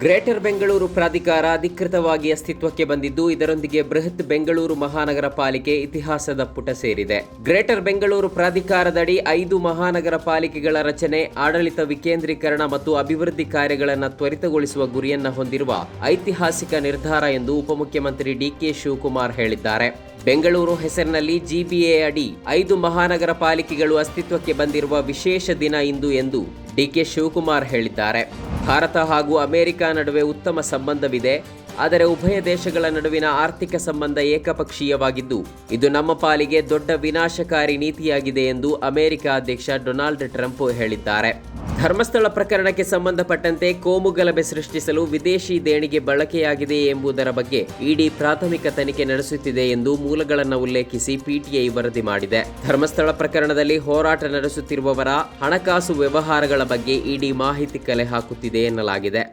Greater Bengaluru ಪ್ರಾಧಿಕಾರ ಅಧಿಕೃತವಾಗಿ ಅಸ್ತಿತ್ವಕ್ಕೆ ಬಂದಿದ್ದು, ಇದರೊಂದಿಗೆ ಬೃಹತ್ ಬೆಂಗಳೂರು ಮಹಾನಗರ ಪಾಲಿಕೆ ಇತಿಹಾಸದ ಪುಟ ಸೇರಿದೆ. ಗ್ರೇಟರ್ ಬೆಂಗಳೂರು ಪ್ರಾಧಿಕಾರದಡಿ 5 ಮಹಾನಗರ ಪಾಲಿಕೆಗಳ ರಚನೆ, ಆಡಳಿತ ವಿಕೇಂದ್ರೀಕರಣ ಮತ್ತು ಅಭಿವೃದ್ಧಿ ಕಾರ್ಯಗಳನ್ನು ತ್ವರಿತಗೊಳಿಸುವ ಗುರಿಯನ್ನು ಹೊಂದಿರುವ ಐತಿಹಾಸಿಕ ನಿರ್ಧಾರ ಎಂದು ಉಪಮುಖ್ಯಮಂತ್ರಿ ಡಿಕೆ ಶಿವಕುಮಾರ್ ಹೇಳಿದ್ದಾರೆ. ಬೆಂಗಳೂರು ಹೆಸರಿನಲ್ಲಿ ಜಿಬಿಎ ಅಡಿ 5 ಮಹಾನಗರ ಪಾಲಿಕೆಗಳು ಅಸ್ತಿತ್ವಕ್ಕೆ ಬಂದಿರುವ ವಿಶೇಷ ದಿನ ಇಂದು ಎಂದು ಡಿಕೆ ಶಿವಕುಮಾರ್ ಹೇಳಿದ್ದಾರೆ. ಭಾರತ ಹಾಗೂ ಅಮೆರಿಕ ನಡುವೆ ಉತ್ತಮ ಸಂಬಂಧವಿದೆ. ಆದರೆ ಉಭಯ ದೇಶಗಳ ನಡುವಿನ ಆರ್ಥಿಕ ಸಂಬಂಧ ಏಕಪಕ್ಷೀಯವಾಗಿದ್ದು, ಇದು ನಮ್ಮ ಪಾಲಿಗೆ ದೊಡ್ಡ ವಿನಾಶಕಾರಿ ನೀತಿಯಾಗಿದೆ ಎಂದು ಅಮೆರಿಕ ಅಧ್ಯಕ್ಷ ಡೊನಾಲ್ಡ್ ಟ್ರಂಪ್ ಹೇಳಿದ್ದಾರೆ. ಧರ್ಮಸ್ಥಳ ಪ್ರಕರಣಕ್ಕೆ ಸಂಬಂಧಪಟ್ಟಂತೆ ಕೋಮುಗಲಭೆ ಸೃಷ್ಟಿಸಲು ವಿದೇಶಿ ದೇಣಿಗೆ ಬಳಕೆಯಾಗಿದೆ ಎಂಬುದರ ಬಗ್ಗೆ ಇಡಿ ಪ್ರಾಥಮಿಕ ತನಿಖೆ ನಡೆಸುತ್ತಿದೆ ಎಂದು ಮೂಲಗಳನ್ನು ಉಲ್ಲೇಖಿಸಿ ಪಿಟಿಐ ವರದಿ ಮಾಡಿದೆ. ಧರ್ಮಸ್ಥಳ ಪ್ರಕರಣದಲ್ಲಿ ಹೋರಾಟ ನಡೆಸುತ್ತಿರುವವರ ಹಣಕಾಸು ವ್ಯವಹಾರಗಳ ಬಗ್ಗೆ ಇಡಿ ಮಾಹಿತಿ ಕಲೆ ಹಾಕುತ್ತಿದೆ ಎನ್ನಲಾಗಿದೆ.